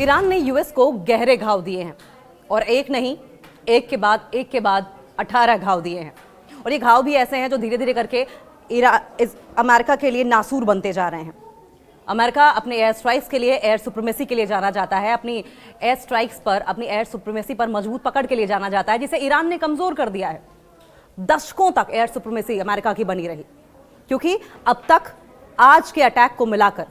Iran ने US को गहरे घाव दिए हैं और एक नहीं, एक के बाद 18 घाव दिए हैं। और ये घाव भी ऐसे हैं जो धीरे धीरे करके अमेरिका के लिए नासूर बनते जा रहे हैं। अमेरिका अपने एयर स्ट्राइक्स के लिए, एयर सुप्रीमेसी के लिए जाना जाता है, अपनी एयर स्ट्राइक्स पर, अपनी एयर सुप्रीमेसी पर मजबूत पकड़ के लिए जाना जाता है, जिसे ईरान ने कमजोर कर दिया है। दशकों तक एयर सुप्रीमेसी अमेरिका की बनी रही, क्योंकि अब तक आज के अटैक को मिलाकर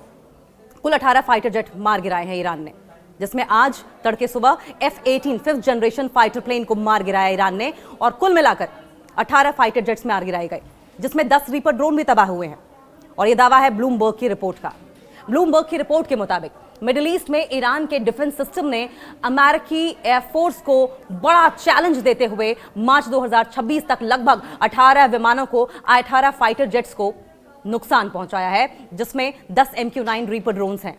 कुल 18 फाइटर जेट मार गिराए हैं ईरान ने, जिसमें आज तड़के सुबह F-18 5th generation fighter plane को मार गिराया ईरान ने, और कुल मिलाकर 18 फाइटर जेट्स मार गिराए गए, जिसमें 10 रीपर ड्रोन भी तबाह हुए हैं। और यह दावा है ब्लूमबर्ग की रिपोर्ट का। ब्लूमबर्ग की रिपोर्ट के मुताबिक मिडिल ईस्ट में ईरान के डिफेंस सिस्टम ने अमेरिकी एयरफोर्स को बड़ा चैलेंज देते हुए मार्च 2026 तक लगभग 18 विमानों को, 18 फाइटर जेट्स को नुकसान पहुंचाया है, जिसमें 10 MQ-9 रीपर ड्रोन्स हैं।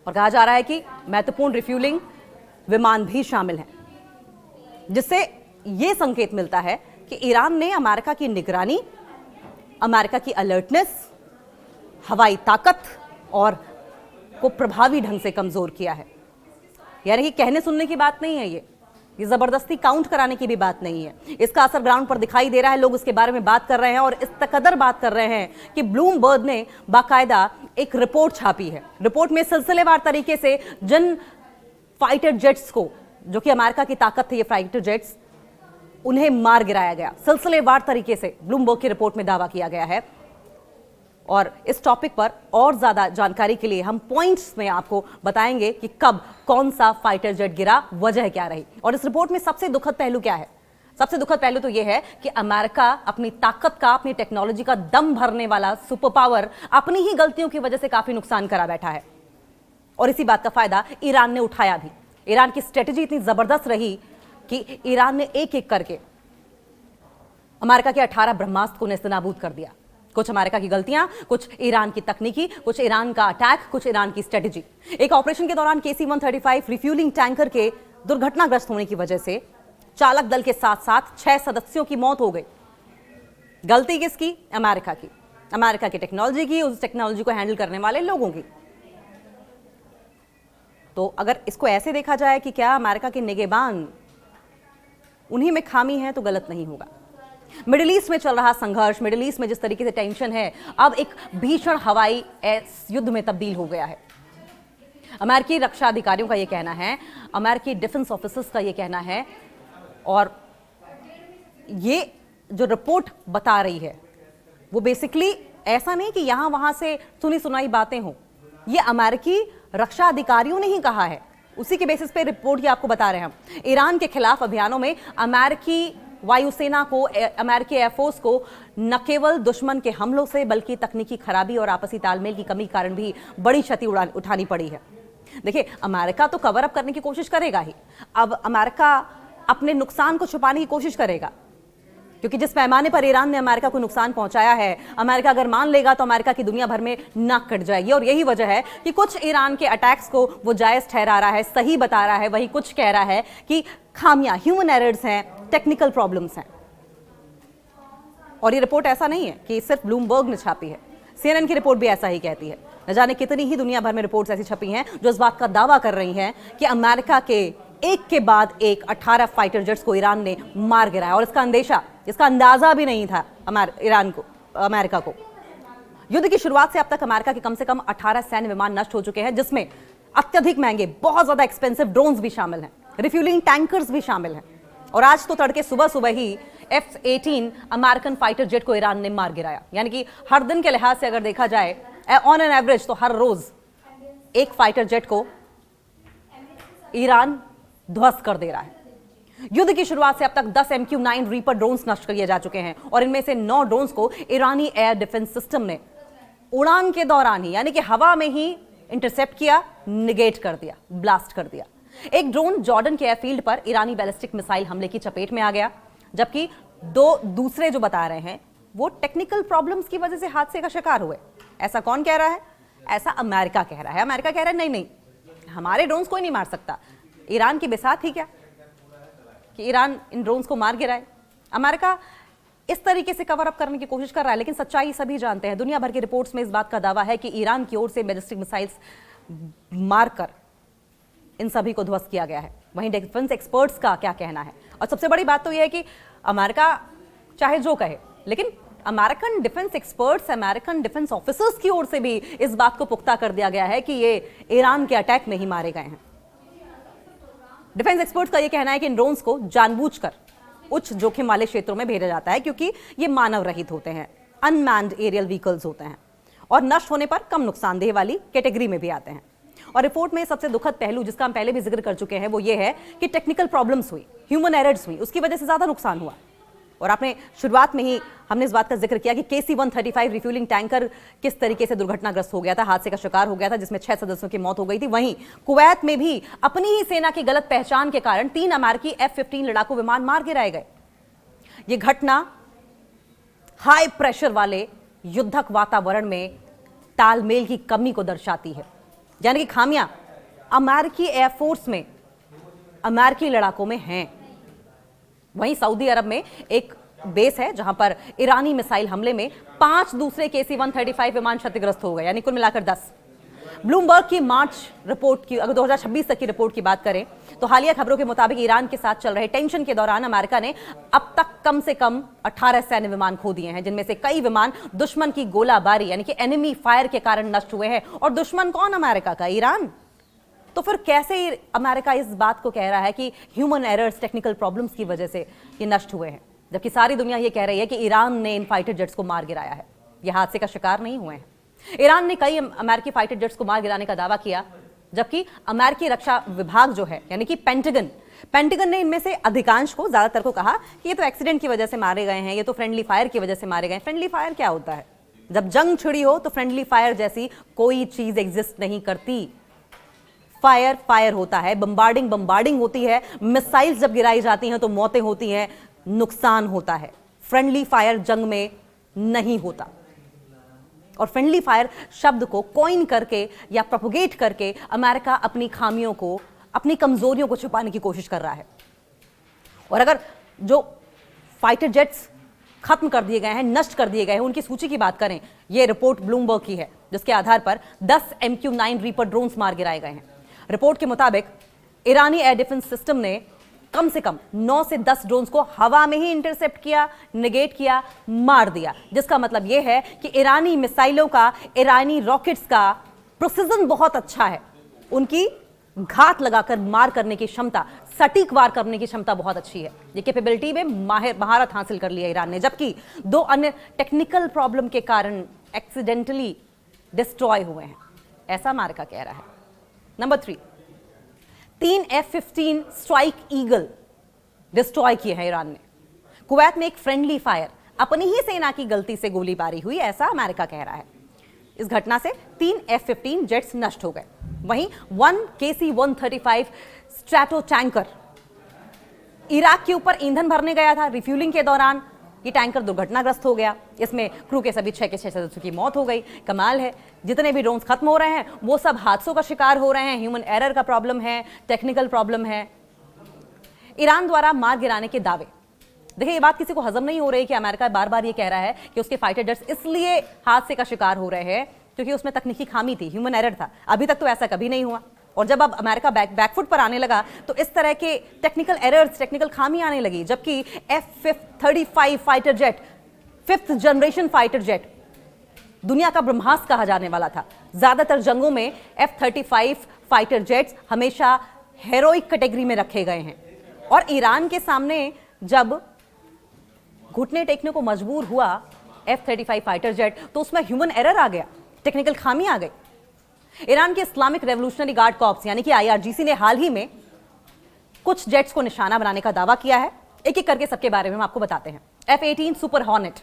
और कहा जा रहा है कि महत्वपूर्ण रिफ्यूलिंग विमान भी शामिल हैं, जिससे यह संकेत मिलता है कि ईरान ने अमेरिका की निगरानी, अमेरिका की अलर्टनेस, हवाई ताकत और को प्रभावी ढंग से कमजोर किया है। यानी कि कहने सुनने की बात नहीं है, ये जबरदस्ती काउंट कराने की भी बात नहीं है। इसका असर ग्राउंड पर दिखाई दे रहा है, लोग इसके बारे में बात कर रहे हैं, और इस कदर बात कर रहे हैं कि ब्लूमबर्ग ने बाकायदा एक रिपोर्ट छापी है। रिपोर्ट में सिलसिलेवार तरीके से जिन फाइटर जेट्स को, जो कि अमेरिका की ताकत थे ये फाइटर जेट्स, उन्हें मार गिराया गया, सिलसिलेवार तरीके से ब्लूमबर्ग की रिपोर्ट में दावा किया गया है। और इस टॉपिक पर और ज्यादा जानकारी के लिए हम पॉइंट्स में आपको बताएंगे कि कब कौन सा फाइटर जेट गिरा, वजह क्या रही, और इस रिपोर्ट में सबसे दुखद पहलू क्या है। सबसे दुखद पहलू तो यह है कि अमेरिका अपनी ताकत का, अपनी टेक्नोलॉजी का दम भरने वाला सुपर पावर अपनी ही गलतियों की वजह से काफी नुकसान करा बैठा है, और इसी बात का फायदा ईरान ने उठाया भी। ईरान की स्ट्रेटेजी इतनी जबरदस्त रही कि ईरान ने एक एक करके अमेरिका के 18 ब्रह्मास्त्र को नेस्तनाबूद कर दिया। कुछ अमेरिका की गलतियां, कुछ ईरान की तकनीकी, कुछ ईरान का अटैक, कुछ ईरान की स्ट्रेटेजी। एक ऑपरेशन के दौरान KC-135 रिफ्यूलिंग टैंकर के दुर्घटनाग्रस्त होने की वजह से चालक दल के साथ साथ 6 सदस्यों की मौत हो गई। गलती किसकी? अमेरिका की, अमेरिका की टेक्नोलॉजी की, उस टेक्नोलॉजी को हैंडल करने वाले लोगों की। तो अगर इसको ऐसे देखा जाए कि क्या अमेरिका के निगहबान उन्हीं में खामी है, तो गलत नहीं होगा। मिडिल ईस्ट में चल रहा संघर्ष, मिडिल ईस्ट में जिस तरीके से टेंशन है, अब एक भीषण हवाई युद्ध में तब्दील हो गया है। अमेरिकी रक्षा अधिकारियों का यह कहना है, अमेरिकी डिफेंस ऑफिसर्स का यह कहना है, और ये जो रिपोर्ट बता रही है वो बेसिकली ऐसा नहीं कि यहां वहां से सुनी सुनाई बातें हो, ये अमेरिकी रक्षा अधिकारियों ने ही कहा है। उसी के बेसिस पे रिपोर्ट ये आपको बता रहे हैं हम। ईरान के खिलाफ अभियानों में अमेरिकी वायुसेना को, अमेरिकी एयरफोर्स को न केवल दुश्मन के हमलों से, बल्कि तकनीकी खराबी और आपसी तालमेल की कमी कारण भी बड़ी क्षति उठानी पड़ी है। देखिए, अमेरिका तो कवर अप करने की कोशिश करेगा ही। अब अमेरिका अपने नुकसान को छुपाने की कोशिश करेगा, क्योंकि जिस पैमाने पर ईरान ने अमेरिका को नुकसान पहुंचाया है, अमेरिका अगर मान लेगा तो अमेरिका की दुनिया भर में नाक कट जाएगी। और यही वजह है कि कुछ ईरान के अटैक्स को वो जायज ठहरा रहा है, सही बता रहा है, वही कुछ कह रहा है कि खामियां, ह्यूमन एरर्स हैं, टेक्निकल प्रॉब्लम्स हैं। और ये रिपोर्ट ऐसा नहीं है कि सिर्फ ब्लूमबर्ग ने छापी है, CNN की रिपोर्ट भी ऐसा ही कहती है। न जाने कितनी ही दुनिया भर में रिपोर्ट्स ऐसी छपी हैं जो इस बात का दावा कर रही हैं कि अमेरिका के एक के बाद एक 18 फाइटर जेट्स को ईरान ने मार गिराया, और इसका अंदाजा भी नहीं था अमेरिका को। युद्ध की शुरुआत से अब तक अमेरिका के कम से कम 18 सैन्य विमान नष्ट हो चुके हैं, जिसमें अत्यधिक महंगे, बहुत ज्यादा एक्सपेंसिव ड्रोन्स भी शामिल हैं, रिफ्यूलिंग टैंकर्स भी शामिल हैं। और आज तो तड़के सुबह ही F-18 अमेरिकन फाइटर जेट को ईरान ने मार गिराया। यानी कि हर दिन के लिहाज से अगर देखा जाए, ऑन एन एवरेज, तो हर रोज एक फाइटर जेट को ईरान ध्वस्त कर दे रहा है। युद्ध की शुरुआत से अब तक 10 MQ-9 रीपर ड्रोन्स नष्ट किए जा चुके हैं, और इनमें से 9 ड्रोन्स को ईरानी एयर डिफेंस सिस्टम ने उड़ान के दौरान ही, यानी कि हवा में ही इंटरसेप्ट किया, निगेट कर दिया, ब्लास्ट कर दिया। एक ड्रोन जॉर्डन के एयरफील्ड पर ईरानी बैलिस्टिक मिसाइल हमले की चपेट में आ गया, जबकि 2 दूसरे जो बता रहे हैं वो टेक्निकल प्रॉब्लम्स की वजह से हादसे का शिकार हुए। ऐसा कौन कह रहा है? ऐसा अमेरिका कह रहा है। अमेरिका कह रहा है नहीं, हमारे ड्रोन्स कोई नहीं मार सकता। ईरान की बिसात ही क्या कि ईरान इन ड्रोन्स को मार गिराए। अमेरिका इस तरीके से कवर अप करने की कोशिश कर रहा है, लेकिन सच्चाई सभी जानते हैं। दुनिया भर की रिपोर्ट्स में इस बात का दावा है कि ईरान की ओर से बैलिस्टिक मिसाइल्स मारकर इन सभी को ध्वस्त किया गया है। वहीं डिफेंस एक्सपर्ट्स का क्या कहना है? और सबसे बड़ी बात तो यह है कि अमेरिका चाहे जो कहे, लेकिन American defence experts, American defence officers की ओर से भी इस बात को पुख्ता कर दिया गया है कि ये ईरान के अटैक में ही मारे गए हैं। डिफेंस एक्सपर्ट्स का यह कहना है कि इन ड्रोन्स को जानबूझकर उच्च जोखिम वाले क्षेत्रों में भेजा जाता है, क्योंकि ये मानव रहित होते हैं, अनमैन्ड एरियल व्हीकल्स होते हैं और नष्ट होने पर कम नुकसानदेह वाली कैटेगरी में भी आते हैं। और रिपोर्ट में सबसे दुखद पहलू, जिसका हम पहले भी जिक्र कर चुके हैं, वो ये है कि टेक्निकल प्रॉब्लम्स हुई, ह्यूमन एरर्स हुई, उसकी वजह से ज्यादा नुकसान हुआ। और आपने शुरुआत में ही हमने इस बात का जिक्र किया कि KC-135 रिफ्यूलिंग टैंकर किस तरीके से दुर्घटनाग्रस्त हो गया था, हादसे का शिकार हो गया था, जिसमें 6 सदस्यों की मौत हो गई थी। वहीं कुवैत में भी अपनी ही सेना की गलत पहचान के कारण 3 अमेरिकी F-15 लड़ाकू विमान मार गिराए गए। यह घटना हाई प्रेशर वाले युद्धक वातावरण में तालमेल की कमी को दर्शाती है, यानी कि खामियां अमेरिकी एयरफोर्स में, अमेरिकी लड़ाकों में हैं। वहीं सऊदी अरब में एक बेस है जहां पर ईरानी मिसाइल हमले में 5 दूसरे KC-135 विमान क्षतिग्रस्त हो गए, यानी कुल मिलाकर 10। ब्लूमबर्ग की मार्च रिपोर्ट की, अगर 2026 तक की रिपोर्ट की बात करें तो हालिया खबरों के मुताबिक ईरान के साथ चल रहे टेंशन के दौरान अमेरिका ने अब तक कम से कम 18 सैन्य विमान खो दिए हैं, जिनमें से कई विमान दुश्मन की गोलाबारी यानी कि एनिमी फायर के कारण नष्ट हुए हैं। और दुश्मन कौन? अमेरिका का ईरान। तो फिर कैसे अमेरिका इस बात को कह रहा है कि ह्यूमन एरर्स, टेक्निकल प्रॉब्लम्स की वजह से ये नष्ट हुए हैं, जबकि सारी दुनिया ये कह रही है कि ईरान ने इन फाइटर जेट्स को मार गिराया है, ये हादसे का शिकार नहीं हुए हैं। ईरान ने कई अमेरिकी फाइटर जेट्स को मार गिराने का दावा किया, जबकि अमेरिकी रक्षा विभाग जो है यानी कि पेंटागन ने इनमें से अधिकांश को, ज्यादातर को कहा कि ये तो एक्सीडेंट की वजह से मारे गए हैं, ये तो फ्रेंडली फायर की वजह से मारे गए हैं। फ्रेंडली फायर क्या होता है? जब जंग छिड़ी हो तो फ्रेंडली फायर जैसी कोई चीज एग्जिस्ट नहीं करती। फायर फायर होता है, बम्बार्डिंग होती है, मिसाइल्स जब गिराई जाती हैं तो मौतें होती हैं, नुकसान होता है। फ्रेंडली फायर जंग में नहीं होता। और फ्रेंडली फायर शब्द को कॉइन करके या प्रोपोगेट करके अमेरिका अपनी खामियों को, अपनी कमजोरियों को छुपाने की कोशिश कर रहा है। और अगर जो फाइटर जेट्स खत्म कर दिए गए हैं, नष्ट कर दिए गए हैं, उनकी सूची की बात करें, यह रिपोर्ट ब्लूमबर्ग की है, जिसके आधार पर 10 MQ-9 रीपर ड्रोन्स मार गिराए गए हैं। रिपोर्ट के मुताबिक ईरानी एयर डिफेंस सिस्टम ने कम से कम 9 से 10 ड्रोन्स को हवा में ही इंटरसेप्ट किया, नेगेट किया, मार दिया, जिसका मतलब यह है कि ईरानी मिसाइलों का, ईरानी रॉकेट्स का प्रिसिजन बहुत अच्छा है। उनकी घात लगाकर मार करने की क्षमता, सटीक वार करने की क्षमता बहुत अच्छी है। ये कैपेबिलिटी में महारत हासिल कर लिया ईरान ने, जबकि 2 अन्य टेक्निकल प्रॉब्लम के कारण एक्सीडेंटली डिस्ट्रॉय हुए हैं, ऐसा अमेरिका कह रहा है। Number 3, 3 F-15 strike eagle destroy किए हैं ईरान ने। कुवैत में एक फ्रेंडली फायर, अपनी ही सेना की गलती से गोलीबारी हुई, ऐसा अमेरिका कह रहा है। इस घटना से 3 F-15 जेट्स नष्ट हो गए। वहीं 1 KC-135 स्ट्रैटो टैंकर इराक के ऊपर ईंधन भरने गया था, रिफ्यूलिंग के दौरान ये टैंकर दुर्घटनाग्रस्त हो गया। इसमें क्रू के सभी 6 के 6 सदस्यों की मौत हो गई। कमाल है, जितने भी ड्रोन्स खत्म हो रहे हैं वो सब हादसों का शिकार हो रहे हैं, ह्यूमन एरर का प्रॉब्लम है, टेक्निकल प्रॉब्लम है। ईरान द्वारा मार गिराने के दावे, देखिए ये बात किसी को हजम नहीं हो रही कि अमेरिका बार बार ये कह रहा है कि उसके फाइटर जेट्स इसलिए हादसे का शिकार हो रहे हैं क्योंकि उसमें तकनीकी खामी थी, ह्यूमन एरर था। अभी तक तो ऐसा कभी नहीं हुआ। और जब अब अमेरिका बैकफुट पर आने लगा तो इस तरह के टेक्निकल एरर्स, टेक्निकल खामी आने लगी, जबकि F-35 fighter jet, 5th generation fighter jet, दुनिया का ब्रह्मास्त्र कहा जाने वाला था। ज्यादातर जंगों में F-35 फाइटर जेट्स हमेशा हेरोइक कैटेगरी में रखे गए हैं। और ईरान के सामने जब घुटने टेकने को मजबूर हुआ F-35 फाइटर जेट, तो उसमें ह्यूमन एरर आ गया, टेक्निकल खामी आ गई। ईरान के इस्लामिक रेवोल्यूशनरी गार्ड कॉर्प्स यानी कि IRGC ने हाल ही में कुछ जेट्स को निशाना बनाने का दावा किया है। एक एक करके सबके बारे में हम आपको बताते हैं। F-18 सुपर हॉर्नेट,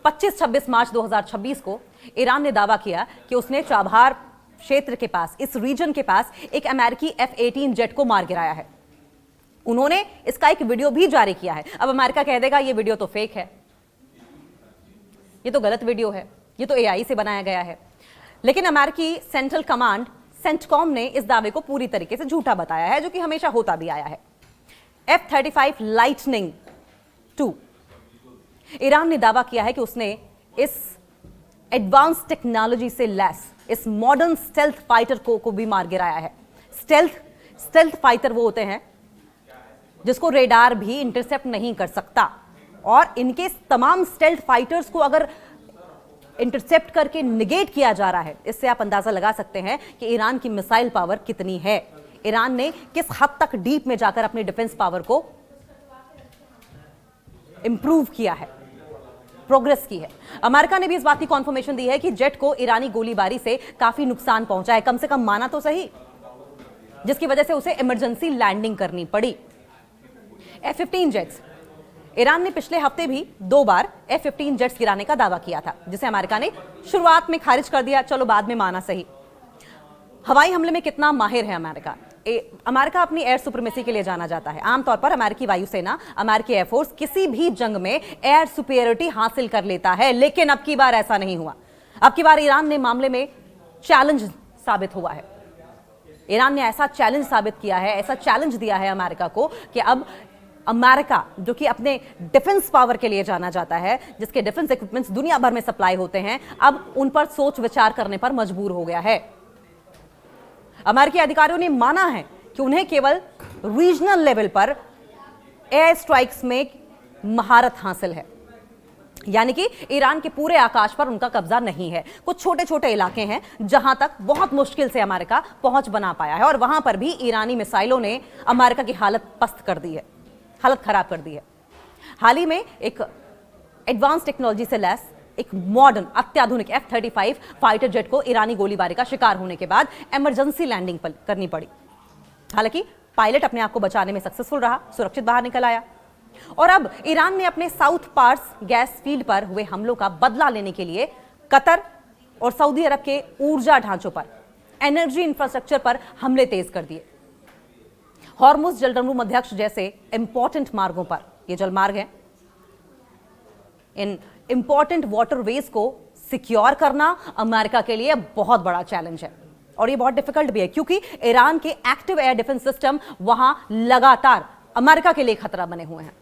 25-26 मार्च 2026 को ईरान ने दावा किया कि उसने चाबहार क्षेत्र के पास, इस रीजन के पास एक अमेरिकी F-18 जेट को मार गिराया है। उन्होंने इसका एक वीडियो भी जारी किया है। अब अमेरिका कह देगा ये वीडियो तो फेक है, ये तो गलत वीडियो है, ये तो AI से बनाया गया है। लेकिन अमेरिकी सेंट्रल कमांड सेंटकॉम ने इस दावे को पूरी तरीके से झूठा बताया है, जो कि हमेशा होता भी आया है। F-35 लाइटनिंग 2, ईरान ने दावा किया है कि उसने इस एडवांस टेक्नोलॉजी से लैस, इस मॉडर्न स्टेल्थ फाइटर को भी मार गिराया है। स्टेल्थ फाइटर वो होते हैं जिसको रेडार भी इंटरसेप्ट नहीं कर सकता, और इनके तमाम स्टेल्थ फाइटर्स को अगर इंटरसेप्ट करके निगेट किया जा रहा है, इससे आप अंदाजा लगा सकते हैं कि ईरान की मिसाइल पावर कितनी है। ईरान ने किस हद तक डीप में जाकर अपनी डिफेंस पावर को इंप्रूव किया है, प्रोग्रेस की है। अमेरिका ने भी इस बात की कॉन्फर्मेशन दी है कि जेट को ईरानी गोलीबारी से काफी नुकसान पहुंचा है, कम से कम माना तो सही, जिसकी वजह से उसे इमरजेंसी लैंडिंग करनी पड़ी। F-15 जेट्स, ईरान ने पिछले हफ्ते भी 2 बार F-15 जेट्स गिराने का दावा किया था, जिसे अमेरिका ने शुरुआत में खारिज कर दिया, चलो बाद में माना सही। हवाई हमले में कितना माहिर है अमेरिका। अमेरिका अपनी एयर सुप्रीमेसी के लिए जाना जाता है। आमतौर पर अमेरिकी वायुसेना, अमेरिकी एयरफोर्स किसी भी जंग में एयर सुपीरियरिटी हासिल कर लेता है, लेकिन अब की बार ऐसा नहीं हुआ। अब की बार ईरान ने मामले में चैलेंज साबित हुआ है। ईरान ने ऐसा चैलेंज साबित किया है, ऐसा चैलेंज दिया है अमेरिका को कि अब अमेरिका, जो कि अपने डिफेंस पावर के लिए जाना जाता है, जिसके डिफेंस इक्विपमेंट्स दुनिया भर में सप्लाई होते हैं, अब उन पर सोच विचार करने पर मजबूर हो गया है। अमेरिकी अधिकारियों ने माना है कि उन्हें केवल रीजनल लेवल पर एयर स्ट्राइक्स में महारत हासिल है, यानी कि ईरान के पूरे आकाश पर उनका कब्जा नहीं है। कुछ छोटे छोटे इलाके हैं जहां तक बहुत मुश्किल से अमेरिका पहुंच बना पाया है, और वहां पर भी ईरानी मिसाइलों ने अमेरिका की हालत पस्त कर दी है, हालत खराब कर दी है। हाल ही में एक एडवांस टेक्नोलॉजी से लैस एक मॉडर्न अत्याधुनिक F-35 फाइटर जेट को ईरानी गोलीबारी का शिकार होने के बाद इमरजेंसी लैंडिंग करनी पड़ी। हालांकि पायलट अपने आप को बचाने में सक्सेसफुल रहा, सुरक्षित बाहर निकल आया। और अब ईरान ने अपने साउथ पार्स गैस फील्ड पर हुए हमलों का बदला लेने के लिए कतर और सऊदी अरब के ऊर्जा ढांचों पर, एनर्जी इंफ्रास्ट्रक्चर पर हमले तेज कर दिए। हॉर्मुज जलडमरू मध्यस्थ जैसे इंपॉर्टेंट मार्गों पर, ये जलमार्ग हैं, इन इंपॉर्टेंट वाटरवेज को सिक्योर करना अमेरिका के लिए बहुत बड़ा चैलेंज है, और ये बहुत डिफिकल्ट भी है, क्योंकि ईरान के एक्टिव एयर डिफेंस सिस्टम वहां लगातार अमेरिका के लिए खतरा बने हुए हैं।